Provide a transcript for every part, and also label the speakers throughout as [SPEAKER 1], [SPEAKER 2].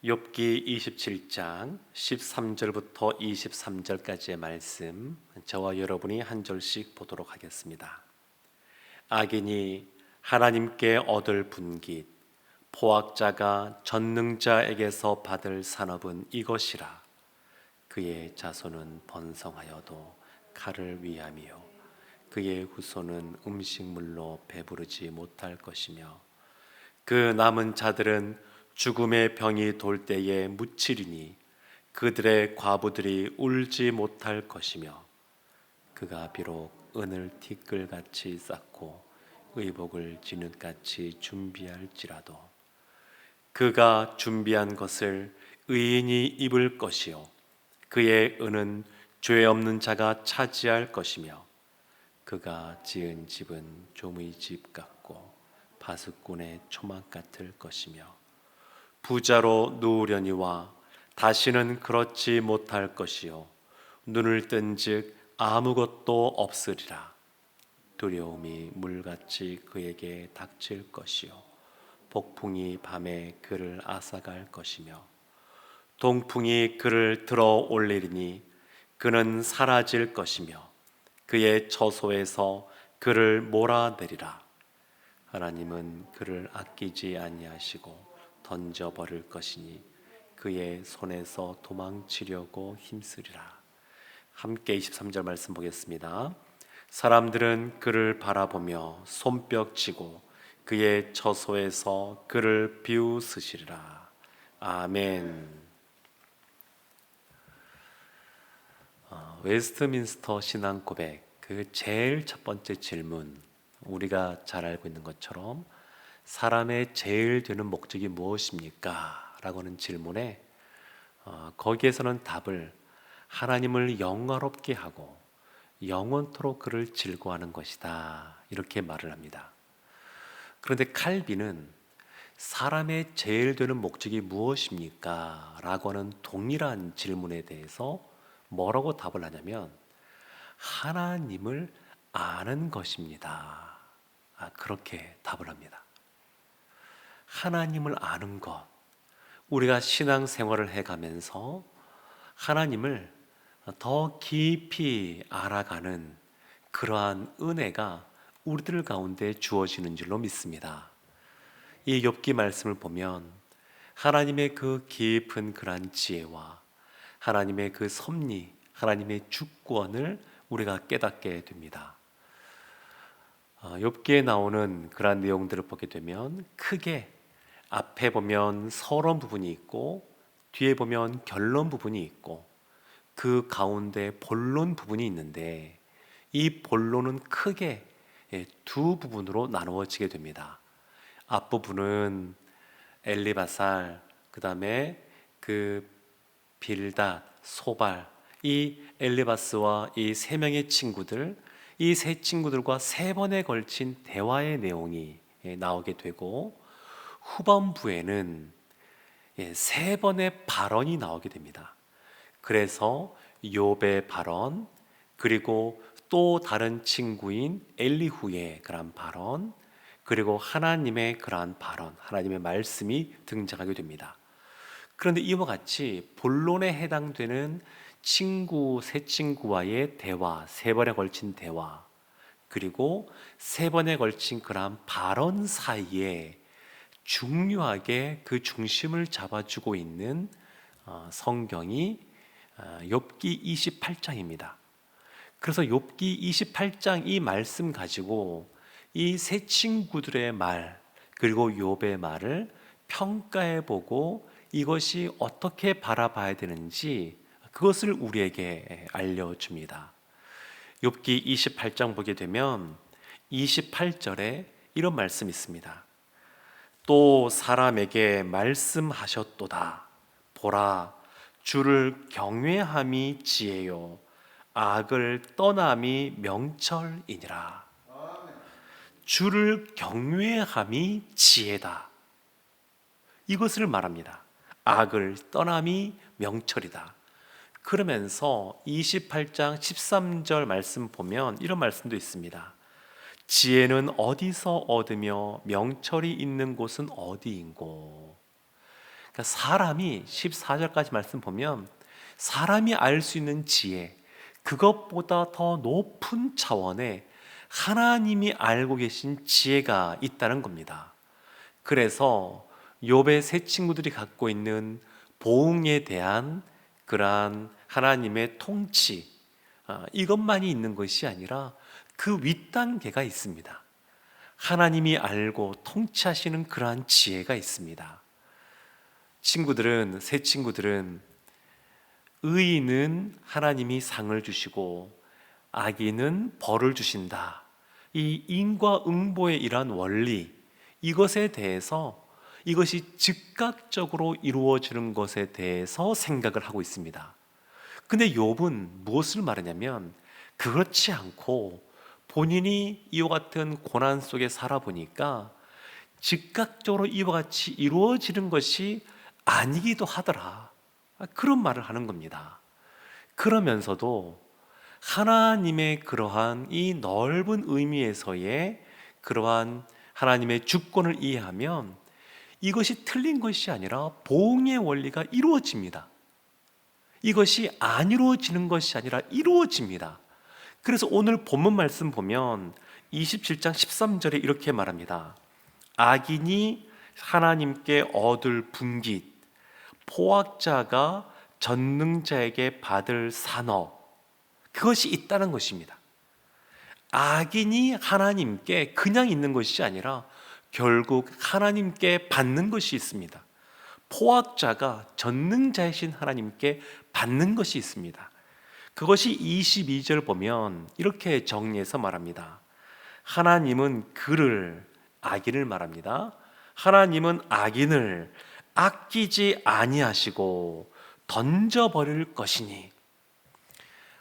[SPEAKER 1] 욥기 27장 13절부터 23절까지의 말씀, 저와 여러분이 한 절씩 보도록 하겠습니다. 악인이 하나님께 얻을 분깃, 포악자가 전능자에게서 받을 산업은 이것이라. 그의 자손은 번성하여도 칼을 위함이요 그의 후손은 음식물로 배부르지 못할 것이며, 그 남은 자들은 죽음의 병이 돌 때에 묻히리니 그들의 과부들이 울지 못할 것이며, 그가 비록 은을 티끌같이 쌓고 의복을 진흙같이 준비할지라도 그가 준비한 것을 의인이 입을 것이요 그의 은은 죄 없는 자가 차지할 것이며, 그가 지은 집은 종의 집 같고 바스꾼의 초막 같을 것이며, 부자로 누우려니와 다시는 그렇지 못할 것이요 눈을 뜬즉 아무것도 없으리라. 두려움이 물같이 그에게 닥칠 것이요 폭풍이 밤에 그를 앗아갈 것이며, 동풍이 그를 들어 올리리니 그는 사라질 것이며 그의 처소에서 그를 몰아내리라. 하나님은 그를 아끼지 아니하시고 던져버릴 것이니 그의 손에서 도망치려고 힘쓰리라. 함께 23절 말씀 보겠습니다. 사람들은 그를 바라보며 손뼉치고 그의 처소에서 그를 비웃으시리라. 아멘. 웨스트민스터 신앙 고백, 그 제일 첫 번째 질문, 우리가 잘 알고 있는 것처럼 사람의 제일 되는 목적이 무엇입니까? 라고 하는 질문에 거기에서는 답을 하나님을 영화롭게 하고 영원토록 그를 즐거워하는 것이다, 이렇게 말을 합니다. 그런데 칼빈은 사람의 제일 되는 목적이 무엇입니까? 라고 하는 동일한 질문에 대해서 뭐라고 답을 하냐면 하나님을 아는 것입니다. 그렇게 답을 합니다. 하나님을 아는 것, 우리가 신앙생활을 해가면서 하나님을 더 깊이 알아가는 그러한 은혜가 우리들 가운데 주어지는 줄로 믿습니다. 이 욥기 말씀을 보면 하나님의 그 깊은 그러한 지혜와 하나님의 그 섭리, 하나님의 주권을 우리가 깨닫게 됩니다. 욥기에 나오는 그러한 내용들을 보게 되면 크게 앞에 보면 서론 부분이 있고 뒤에 보면 결론 부분이 있고 그 가운데 본론 부분이 있는데, 이 본론은 크게 두 부분으로 나누어지게 됩니다. 앞부분은 엘리바살, 그 다음에 그 빌닷, 소발, 이 엘리바스와 이 세 명의 친구들, 이 세 친구들과 세 번에 걸친 대화의 내용이 나오게 되고, 후반부에는 세 번의 발언이 나오게 됩니다. 그래서 욥의 발언, 그리고 또 다른 친구인 엘리후의 그러한 발언, 그리고 하나님의 그러한 발언, 하나님의 말씀이 등장하게 됩니다. 그런데 이와 같이 본론에 해당되는 세 친구와의 대화, 세 번에 걸친 대화, 그리고 세 번에 걸친 그러한 발언 사이에 중요하게 그 중심을 잡아주고 있는 성경이 욥기 28장입니다. 그래서 욥기 28장 이 말씀 가지고 이 세 친구들의 말, 그리고 욥의 말을 평가해보고 이것이 어떻게 바라봐야 되는지 그것을 우리에게 알려줍니다. 욥기 28장 보게 되면 28절에 이런 말씀이 있습니다. 또 사람에게 말씀하셨도다. 보라, 주를 경외함이 지혜요 악을 떠남이 명철이니라. 주를 경외함이 지혜다, 이것을 말합니다. 악을 떠남이 명철이다. 그러면서 28장 13절 말씀 보면 이런 말씀도 있습니다. 지혜는 어디서 얻으며 명철이 있는 곳은 어디인고. 그러니까 사람이 14절까지 말씀 보면 사람이 알 수 있는 지혜, 그것보다 더 높은 차원의 하나님이 알고 계신 지혜가 있다는 겁니다. 그래서 욥의 세 친구들이 갖고 있는 보응에 대한 그러한 하나님의 통치, 이것만이 있는 것이 아니라 그 윗단계가 있습니다. 하나님이 알고 통치하시는 그러한 지혜가 있습니다. 세 친구들은 의인은 하나님이 상을 주시고 악인은 벌을 주신다, 이 인과응보의 이러한 원리, 이것에 대해서, 이것이 즉각적으로 이루어지는 것에 대해서 생각을 하고 있습니다. 근데 욥은 무엇을 말하냐면, 그렇지 않고 본인이 이와 같은 고난 속에 살아보니까 즉각적으로 이와 같이 이루어지는 것이 아니기도 하더라, 그런 말을 하는 겁니다. 그러면서도 하나님의 그러한 이 넓은 의미에서의 그러한 하나님의 주권을 이해하면 이것이 틀린 것이 아니라 보응의 원리가 이루어집니다. 이것이 안 이루어지는 것이 아니라 이루어집니다. 그래서 오늘 본문 말씀 보면 27장 13절에 이렇게 말합니다. 악인이 하나님께 얻을 분깃, 포악자가 전능자에게 받을 산업, 그것이 있다는 것입니다. 악인이 하나님께 그냥 있는 것이 아니라 결국 하나님께 받는 것이 있습니다. 포악자가 전능자이신 하나님께 받는 것이 있습니다. 그것이 22절 보면 이렇게 정리해서 말합니다. 하나님은 악인을 말합니다. 하나님은 악인을 아끼지 아니하시고 던져버릴 것이니,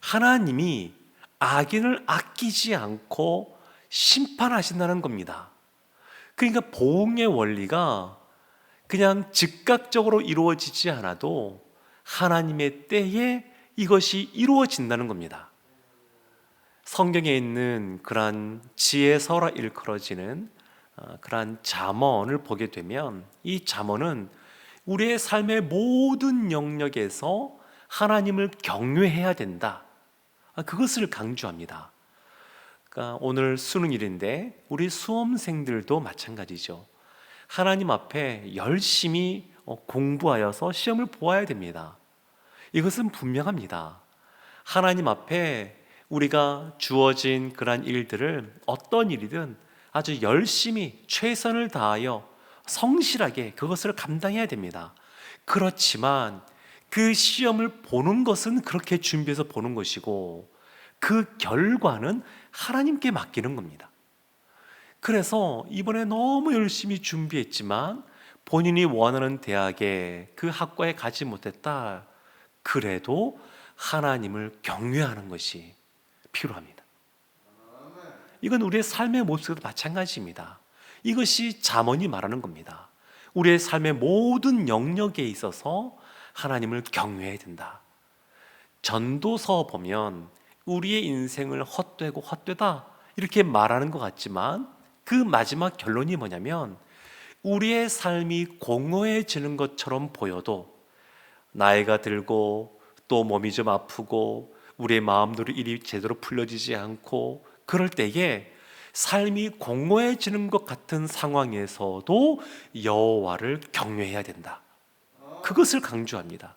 [SPEAKER 1] 하나님이 악인을 아끼지 않고 심판하신다는 겁니다. 그러니까 보응의 원리가 그냥 즉각적으로 이루어지지 않아도 하나님의 때에 이것이 이루어진다는 겁니다. 성경에 있는 그러한 지혜서라 일컬어지는 그러한 잠언을 보게 되면, 이 잠언은 우리의 삶의 모든 영역에서 하나님을 경외해야 된다, 그것을 강조합니다. 그러니까 오늘 수능일인데 우리 수험생들도 마찬가지죠. 하나님 앞에 열심히 공부하여서 시험을 보아야 됩니다. 이것은 분명합니다. 하나님 앞에 우리가 주어진 그러한 일들을, 어떤 일이든 아주 열심히 최선을 다하여 성실하게 그것을 감당해야 됩니다. 그렇지만 그 시험을 보는 것은 그렇게 준비해서 보는 것이고, 그 결과는 하나님께 맡기는 겁니다. 그래서 이번에 너무 열심히 준비했지만 본인이 원하는 대학에, 그 학과에 가지 못했다, 그래도 하나님을 경외하는 것이 필요합니다. 이건 우리의 삶의 모습도 마찬가지입니다. 이것이 잠언이 말하는 겁니다. 우리의 삶의 모든 영역에 있어서 하나님을 경외해야 된다. 전도서 보면 우리의 인생을 헛되다 이렇게 말하는 것 같지만, 그 마지막 결론이 뭐냐면, 우리의 삶이 공허해지는 것처럼 보여도, 나이가 들고 또 몸이 좀 아프고 우리의 마음대로 일이 제대로 풀려지지 않고 그럴 때에 삶이 공허해지는 것 같은 상황에서도 여호와를 경외해야 된다, 그것을 강조합니다.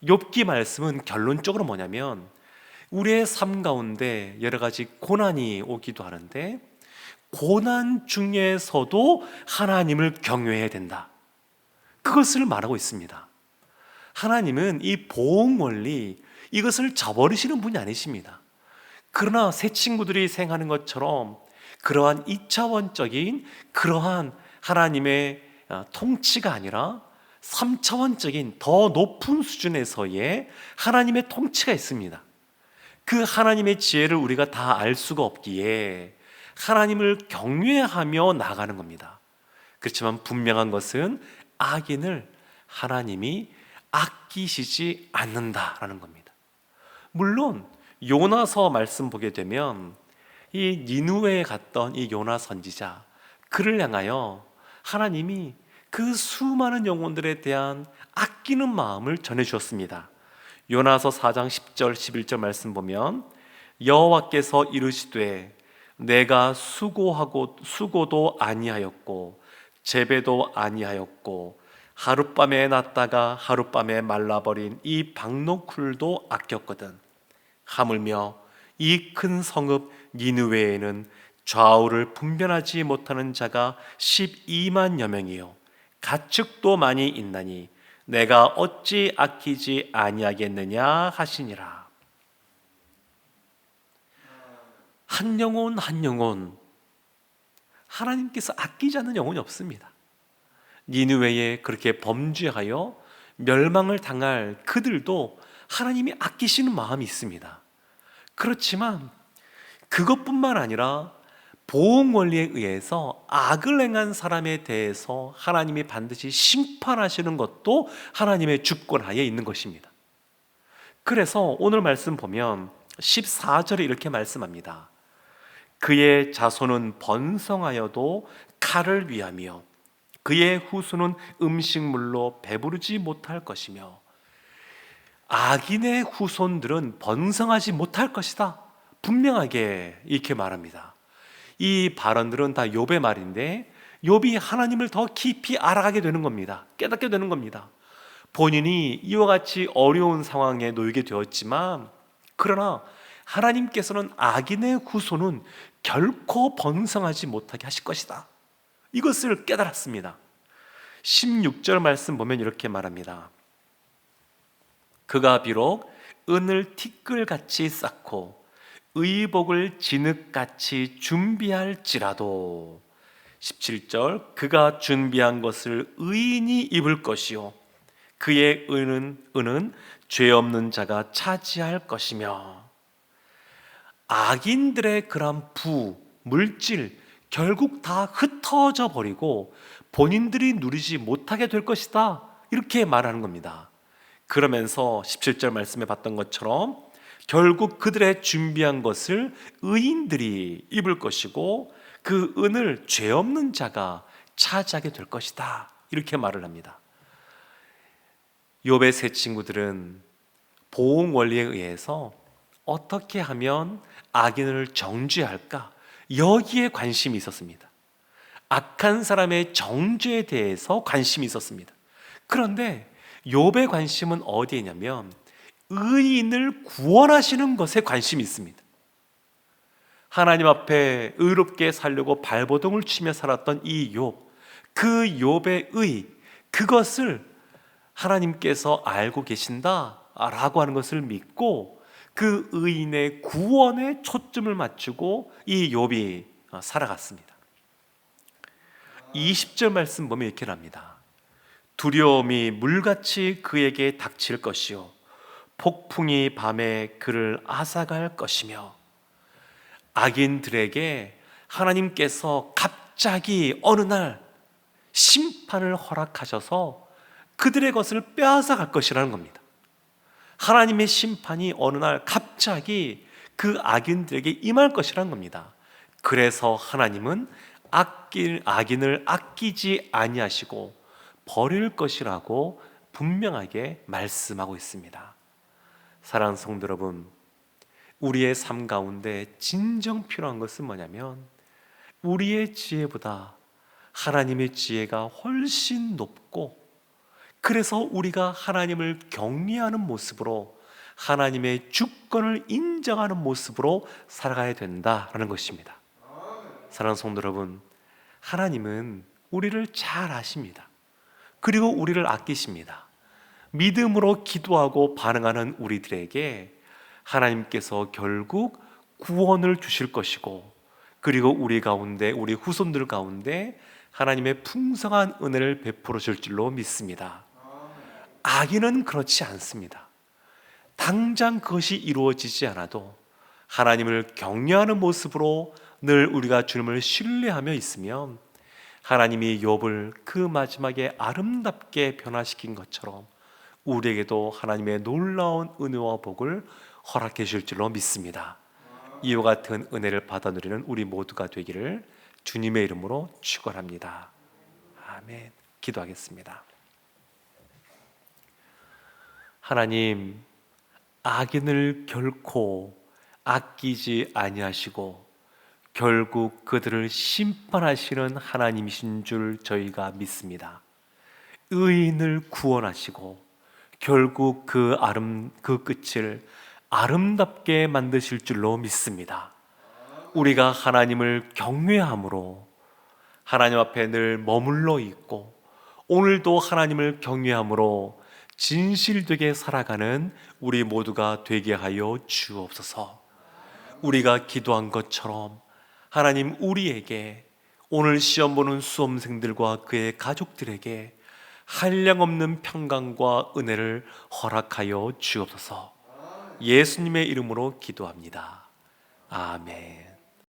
[SPEAKER 1] 욥기 말씀은 결론적으로 뭐냐면, 우리의 삶 가운데 여러 가지 고난이 오기도 하는데 고난 중에서도 하나님을 경외해야 된다, 그것을 말하고 있습니다. 하나님은 이 보응 원리, 이것을 저버리시는 분이 아니십니다. 그러나 새 친구들이 생각하는 것처럼 그러한 2차원적인 그러한 하나님의 통치가 아니라 3차원적인 더 높은 수준에서의 하나님의 통치가 있습니다. 그 하나님의 지혜를 우리가 다 알 수가 없기에 하나님을 경외하며 나가는 겁니다. 그렇지만 분명한 것은 악인을 하나님이 아끼시지 않는다라는 겁니다. 물론 요나서 말씀 보게 되면 이 니느웨에 갔던 이 요나 선지자, 그를 향하여 하나님이 그 수많은 영혼들에 대한 아끼는 마음을 전해주었습니다. 요나서 4장 10절 11절 말씀 보면 여호와께서 이르시되 내가 수고도 아니하였고 재배도 아니하였고 하룻밤에 났다가 하룻밤에 말라버린 이 박노쿨도 아꼈거든. 하물며 이 큰 성읍 니느웨에는 좌우를 분별하지 못하는 자가 12만여 명이요 가축도 많이 있나니 내가 어찌 아끼지 아니하겠느냐 하시니라. 한 영혼 한 영혼 하나님께서 아끼지 않는 영혼이 없습니다. 니느웨에 그렇게 범죄하여 멸망을 당할 그들도 하나님이 아끼시는 마음이 있습니다. 그렇지만 그것뿐만 아니라 보응 원리에 의해서 악을 행한 사람에 대해서 하나님이 반드시 심판하시는 것도 하나님의 주권하에 있는 것입니다. 그래서 오늘 말씀 보면 14절에 이렇게 말씀합니다. 그의 자손은 번성하여도 칼을 위하며 그의 후손은 음식물로 배부르지 못할 것이며 악인의 후손들은 번성하지 못할 것이다. 분명하게 이렇게 말합니다. 이 발언들은 다 욥의 말인데 욥이 하나님을 더 깊이 알아가게 되는 겁니다. 깨닫게 되는 겁니다. 본인이 이와 같이 어려운 상황에 놓이게 되었지만 그러나 하나님께서는 악인의 후손은 결코 번성하지 못하게 하실 것이다. 이것을 깨달았습니다. 16절 말씀 보면 이렇게 말합니다. 그가 비록 은을 티끌같이 쌓고 의복을 진흙같이 준비할지라도 17절 그가 준비한 것을 의인이 입을 것이요 그의 은은 죄 없는 자가 차지할 것이며 악인들의 그런 물질 결국 다 흩어져 버리고 본인들이 누리지 못하게 될 것이다 이렇게 말하는 겁니다. 그러면서 17절 말씀에 봤던 것처럼 결국 그들의 준비한 것을 의인들이 입을 것이고 그 은을 죄 없는 자가 차지하게 될 것이다 이렇게 말을 합니다. 욥의 세 친구들은 보응 원리에 의해서 어떻게 하면 악인을 정죄할까 여기에 관심이 있었습니다. 악한 사람의 정죄에 대해서 관심이 있었습니다. 그런데 욥의 관심은 어디에 있냐면 의인을 구원하시는 것에 관심이 있습니다. 하나님 앞에 의롭게 살려고 발버둥을 치며 살았던 이 욥, 그 욥의 의, 그것을 하나님께서 알고 계신다라고 하는 것을 믿고 그 의인의 구원에 초점을 맞추고 이 욥이 살아갔습니다. 20절 말씀 보면 이렇게 납니다. 두려움이 물같이 그에게 닥칠 것이요 폭풍이 밤에 그를 앗아갈 것이며 악인들에게 하나님께서 갑자기 어느 날 심판을 허락하셔서 그들의 것을 빼앗아 갈 것이라는 겁니다. 하나님의 심판이 어느 날 갑자기 그 악인들에게 임할 것이라는 겁니다. 그래서 하나님은 악인을 아끼지 아니하시고 버릴 것이라고 분명하게 말씀하고 있습니다. 사랑하는 성도 여러분, 우리의 삶 가운데 진정 필요한 것은 뭐냐면 우리의 지혜보다 하나님의 지혜가 훨씬 높고 그래서 우리가 하나님을 경외하는 모습으로 하나님의 주권을 인정하는 모습으로 살아가야 된다라는 것입니다. 사랑하는 성도 여러분, 하나님은 우리를 잘 아십니다. 그리고 우리를 아끼십니다. 믿음으로 기도하고 반응하는 우리들에게 하나님께서 결국 구원을 주실 것이고 그리고 우리 가운데 우리 후손들 가운데 하나님의 풍성한 은혜를 베풀어 줄 줄로 믿습니다. 악인은 그렇지 않습니다. 당장 그것이 이루어지지 않아도 하나님을 경외하는 모습으로 늘 우리가 주님을 신뢰하며 있으면 하나님이 욥을 그 마지막에 아름답게 변화시킨 것처럼 우리에게도 하나님의 놀라운 은혜와 복을 허락해 주실 줄로 믿습니다. 이와 같은 은혜를 받아 누리는 우리 모두가 되기를 주님의 이름으로 축원합니다. 아멘. 기도하겠습니다. 하나님, 악인을 결코 아끼지 아니하시고 결국 그들을 심판하시는 하나님이신 줄 저희가 믿습니다. 의인을 구원하시고 결국 그 끝을 아름답게 만드실 줄로 믿습니다. 우리가 하나님을 경외함으로 하나님 앞에 늘 머물러 있고 오늘도 하나님을 경외함으로 진실되게 살아가는 우리 모두가 되게 하여 주옵소서. 우리가 기도한 것처럼 하나님, 우리에게 오늘 시험 보는 수험생들과 그의 가족들에게 한량없는 평강과 은혜를 허락하여 주옵소서. 예수님의 이름으로 기도합니다. 아멘.